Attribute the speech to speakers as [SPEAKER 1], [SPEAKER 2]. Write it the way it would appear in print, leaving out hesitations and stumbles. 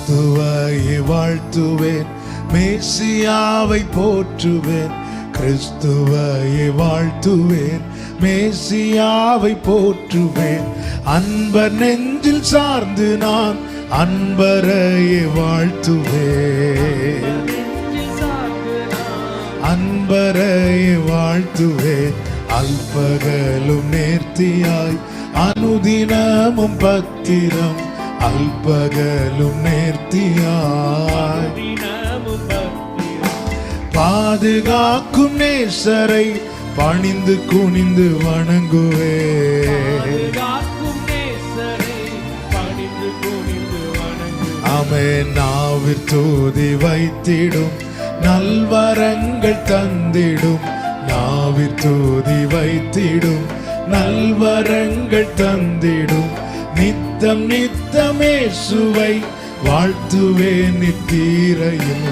[SPEAKER 1] கிறிஸ்துவை வாழ்த்துவேன், மேசியாவை போற்றுவேன். கிறிஸ்துவை வாழ்த்துவேன், மேசியாவை போற்றுவேன். அன்பர் நெஞ்சில் சார்ந்து நான் அன்பரையே வாழ்த்துவேன், அன்பரையே வாழ்த்துவேன். அல்பகலும் நேர்த்தியாய் அனுதினமும் பத்திரம், அல்பகலும் நேர்த்தியாய் பாதுகாக்கும் நேசரை பணிந்து குனிந்து வணங்குவேன். ஆமென். நாவிற் தூதி வைத்திடும் நல்வரங்கள் தந்திடும், நாவிற் தூதி வைத்திடும் நல்வரங்கள் தந்திடும். நித்தம் நித்தமே சுவை வாழ்த்துவேன் நித்திரையில்,